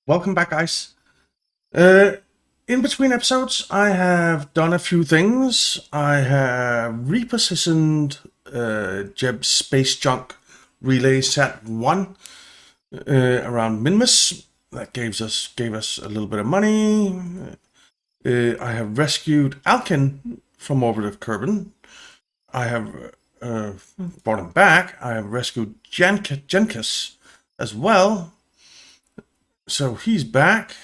Welcome back, guys. Uh, in between episodes, I have done a few things. I have repositioned Jeb's space junk relay set 1 around Minmus. That gave us a little bit of money. I have rescued Alkin from orbital Kerbin. I have brought him back. I have rescued Jenkus as well. So he's back.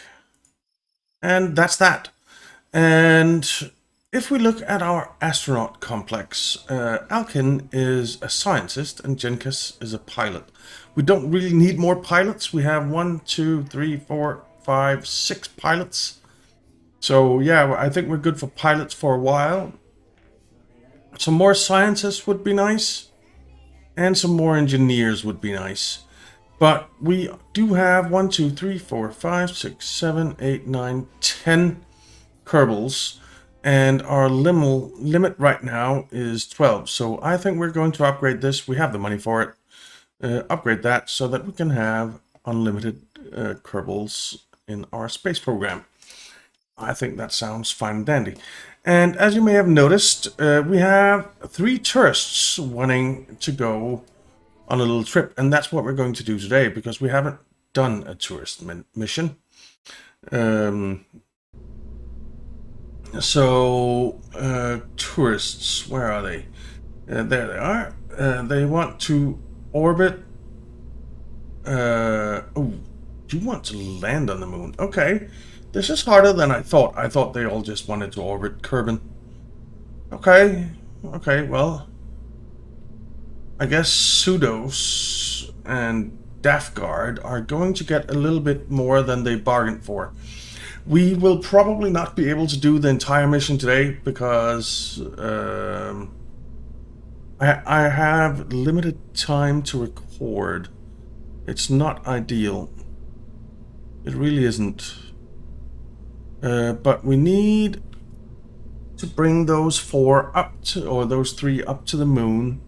And that's that. And if we look at our Astronaut Complex, Alkin is a scientist and Jenkus is a pilot. We don't really need more pilots. We have 1, 2, 3, 4, 5, 6 pilots. So yeah, I think we're good for pilots for a while. Some more scientists would be nice. And some more engineers would be nice. But we do have 1, 2, 3, 4, 5, 6, 7, 8, 9, 10 Kerbals. And our limit right now is 12. So I think we're going to upgrade this. We have the money for it. Upgrade that so that we can have unlimited Kerbals in our space program. I think that sounds fine and dandy. And as you may have noticed, we have 3 tourists wanting to go on a little trip, and that's what we're going to do today because we haven't done a tourist mission. Tourists, where are they? There they are. They want to orbit. You want to land on the moon? Okay, this is harder than I thought. I thought they all just wanted to orbit Kerbin. Okay, well, I guess Pseudos and Daftguard are going to get a little bit more than they bargained for. We will probably not be able to do the entire mission today because I have limited time to record. It's not ideal. It really isn't. But we need to bring those 4 up to, or those 3 up to the moon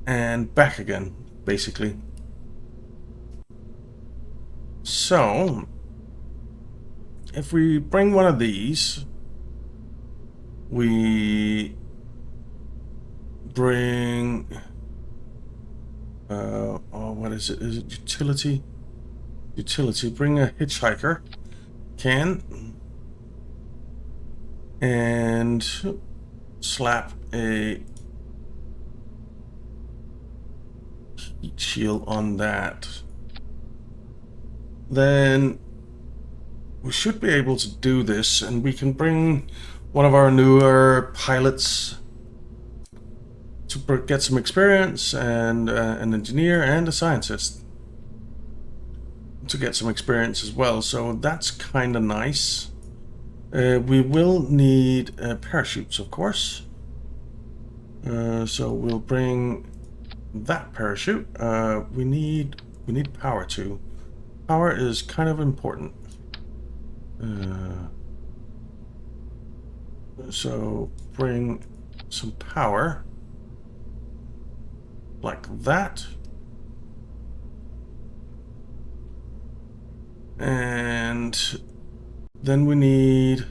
and back again, basically. So, if we bring one of these, we bring, what is it? Is it utility? Utility, bring a hitchhiker, and slap a heat shield on that. Then we should be able to do this, and we can bring one of our newer pilots to get some experience, and an engineer and a scientist to get some experience as well. So that's kind of nice. We will need parachutes, of course. So we'll bring that parachute. We need power too. Power is kind of important. So bring some power like that. And then we need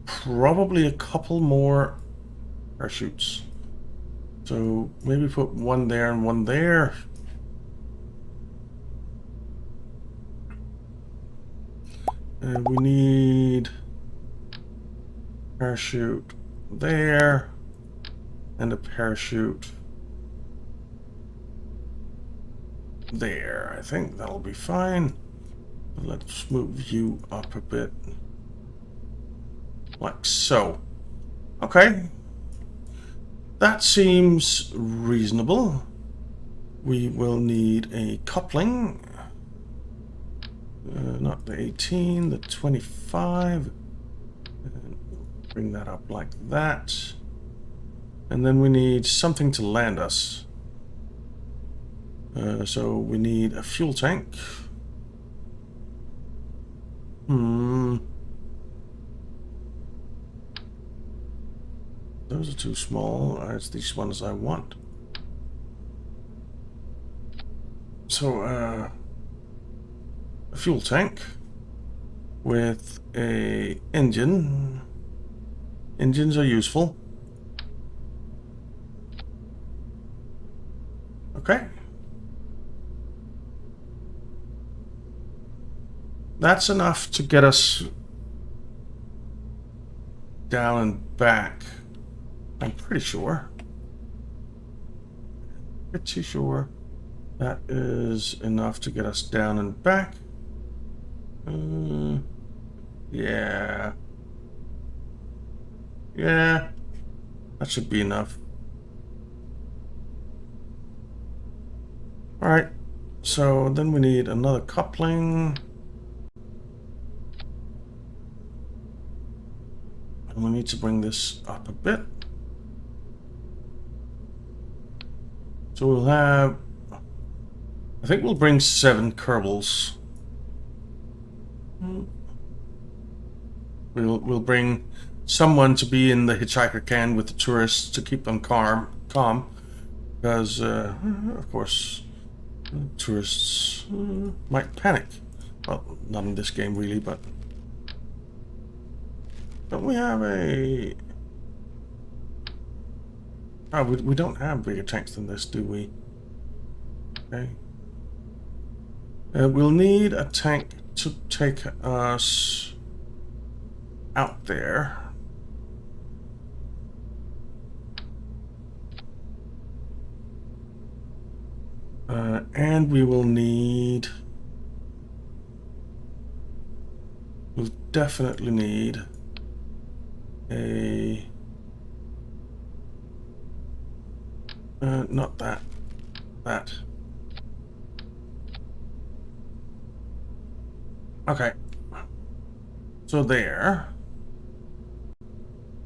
probably a couple more parachutes. So maybe put one there and one there. And we need parachute there and a parachute there. I think that'll be fine. Let's move you up a bit. Like so. Okay. That seems reasonable. We will need a coupling. Not the 18, the 25. And bring that up like that. And then we need something to land us. So we need a fuel tank. Those are too small. It's these ones I want. So, a fuel tank with a engine. Engines are useful. Okay. That's enough to get us down and back. I'm pretty sure. Pretty sure that is enough to get us down and back. Yeah. Yeah. That should be enough. Alright. So then we need another coupling. And we need to bring this up a bit. So we'll have... I think we'll bring 7 Kerbals. We'll bring someone to be in the hitchhiker can with the tourists to keep them calm. Because, of course, tourists might panic. Well, not in this game really, but... Don't we have a... Oh, we don't have bigger tanks than this, do we? Okay. We'll need a tank to take us out there. And we will need... We'll definitely need a... not that. That. Okay. So there.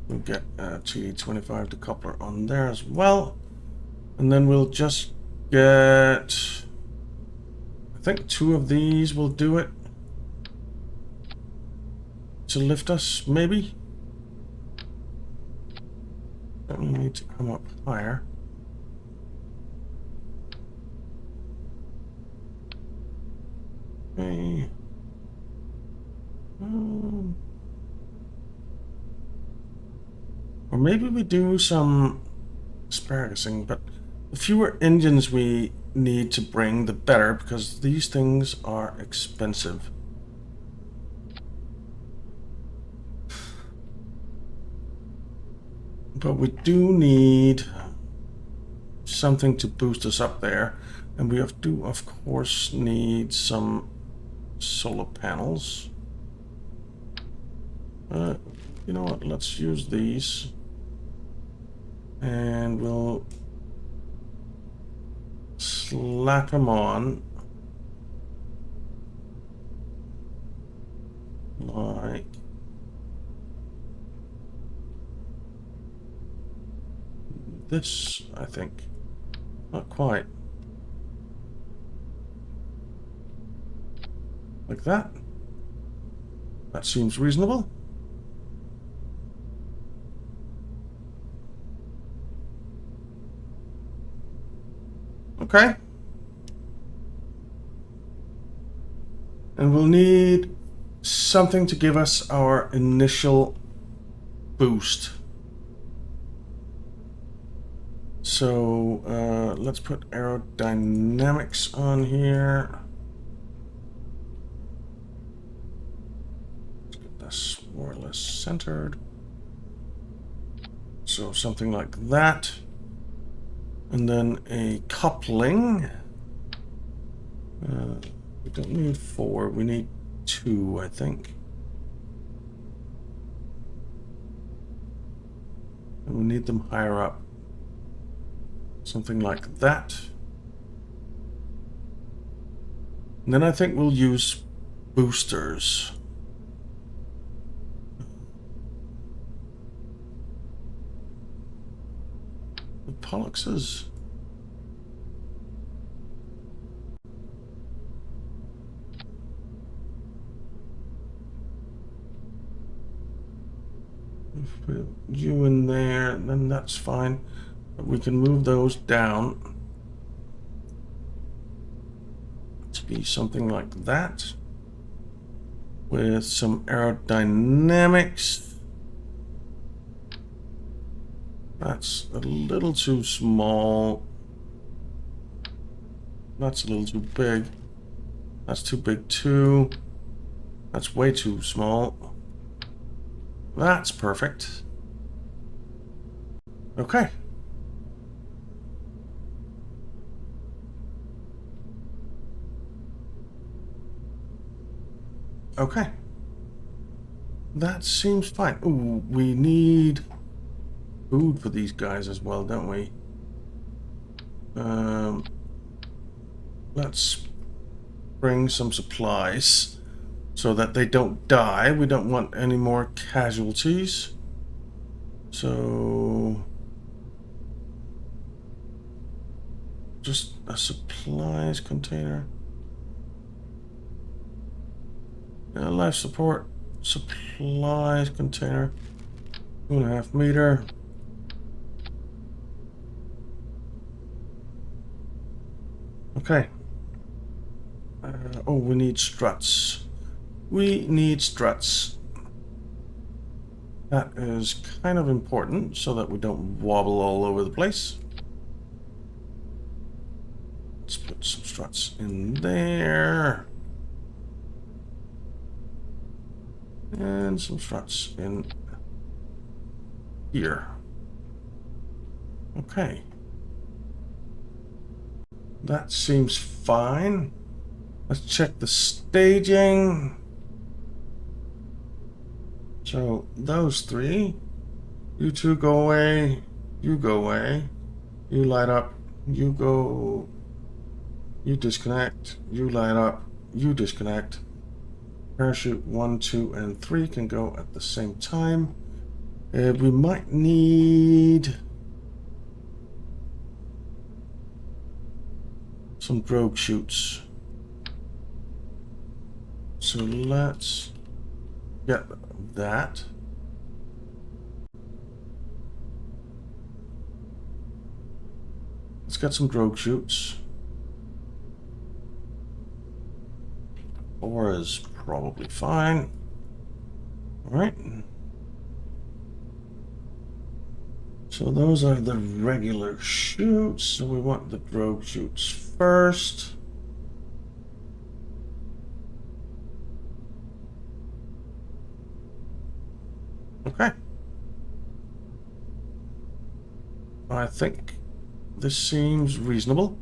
We'll get T25 decoupler on there as well. And then we'll just get... I think 2 of these will do it. To lift us, maybe? Don't we need to come up higher? Okay. Or maybe we do some asparagusing, but the fewer engines we need to bring, the better, because these things are expensive. But we do need something to boost us up there, and we do, of course, need some solar panels. You know what, let's use these. And we'll slap them on. Like this, I think. Not quite. Like that. That seems reasonable. Okay. And we'll need something to give us our initial boost. So let's put aerodynamics on here. Let's get this more or less centered. So something like that. And then a coupling. We don't need 4, we need 2, I think. And we need them higher up. Something like that. And then I think we'll use boosters. The Polluxes. If we put you in there, then that's fine. But we can move those down to be something like that. with some aerodynamics. That's a little too small. That's a little too big. That's too big too. That's way too small. That's perfect. Okay. Okay. That seems fine. Ooh, we need food for these guys as well, don't we? Let's bring some supplies so that they don't die. We don't want any more casualties. So just a supplies container. Life support supplies container. 2.5 meter. Okay. Oh, we need struts. We need struts. That is kind of important so that we don't wobble all over the place. Let's put some struts in there. And some struts in here. Okay. That seems fine. Let's check the staging. So those three. You two go away. You go away. You light up. You go. You disconnect. You light up. You disconnect. Parachute 1, 2, and 3 can go at the same time. We might need some drogue chutes. So let's get that. Let's get some drogue chutes. 4 is probably fine. Alright. So those are the regular chutes. So we want the drogue chutes first. Okay. I think this seems reasonable.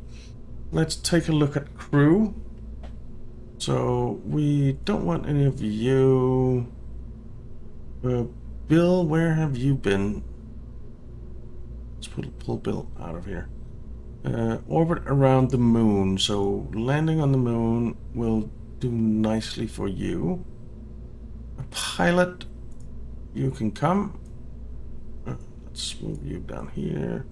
Let's take a look at crew. So we don't want any of you. Bill, where have you been? Let's pull Bill out of here. Orbit around the moon. So landing on the moon will do nicely for you. A pilot, you can come. Let's move you down here.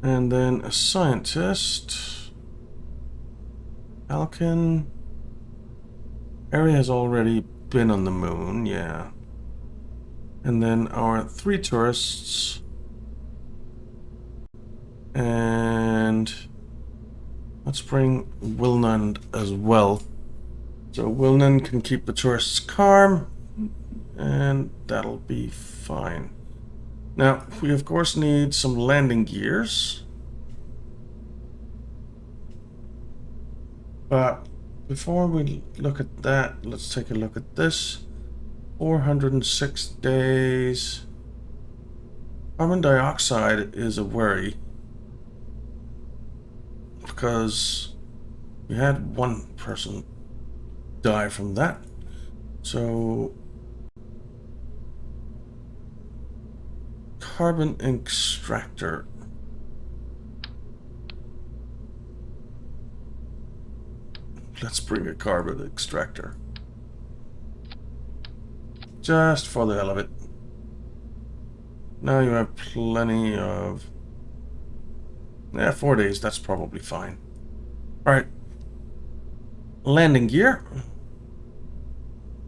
And then a scientist. Alkin. Harry has already been on the moon, yeah. And then our 3 tourists. And let's bring Wilnan as well. So Wilnan can keep the tourists calm, and that'll be fine. Now, we of course need some landing gears. But before we look at that, let's take a look at this. 406 days. Carbon dioxide is a worry, because we had one person die from that. So carbon extractor. Let's bring a carbon extractor. Just for the hell of it. Now you have plenty of... Yeah, 4 days, that's probably fine. Alright. Landing gear.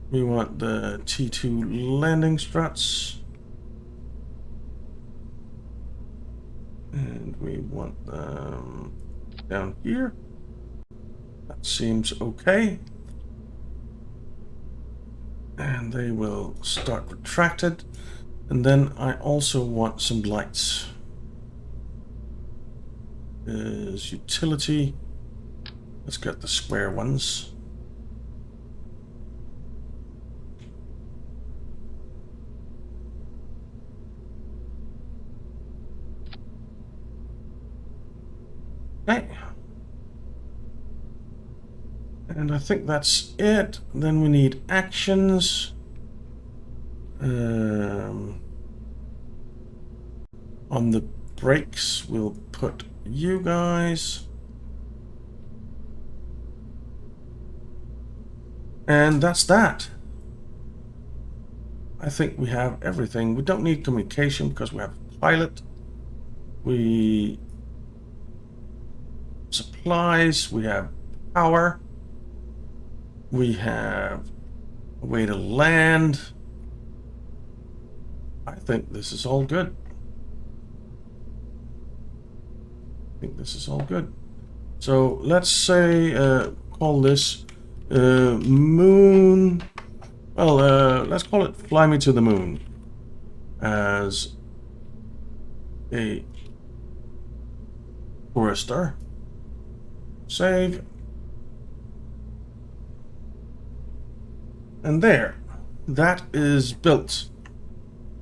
We want the T2 landing struts. And we want them down here. That seems okay. And they will start retracted. And then I also want some lights. Is utility. Let's get the square ones. Okay. And I think that's it. Then we need actions. On the brakes, we'll put you guys. And that's that. I think we have everything. We don't need communication because we have pilot. We supplies, we have power. We have a way to land. I think this is all good. So let's say call this moon. Well, let's call it Fly Me to the Moon as a tourister. Save. And there. That is built.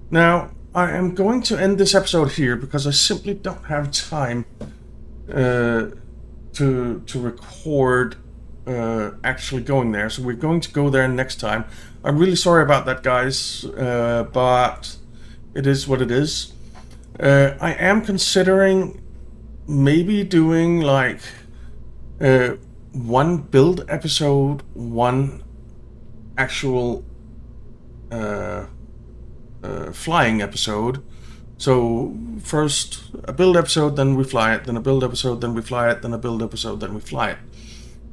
Now, I am going to end this episode here because I simply don't have time to record actually going there. So we're going to go there next time. I'm really sorry about that, guys, but it is what it is. I am considering maybe doing like one build episode, one actual flying episode. So first a build episode, then we fly it, then a build episode, then we fly it, then a build episode, then we fly it,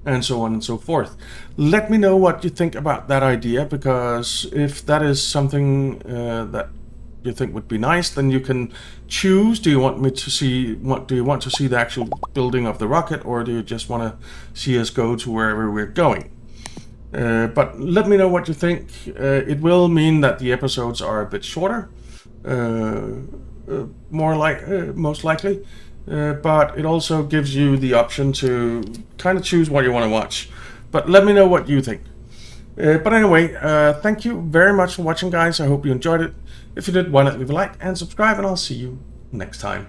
and so on and so forth. Let me know what you think about that idea, because if that is something that you think would be nice, then you can choose. Do you want me to see do you want to see the actual building of the rocket, or do you just want to see us go to wherever we're going? But let me know what you think. It will mean that the episodes are a bit shorter, most likely, but it also gives you the option to kind of choose what you want to watch. But let me know what you think. But anyway, thank you very much for watching, guys. I hope you enjoyed it. If you did, why not leave a like and subscribe, and I'll see you next time.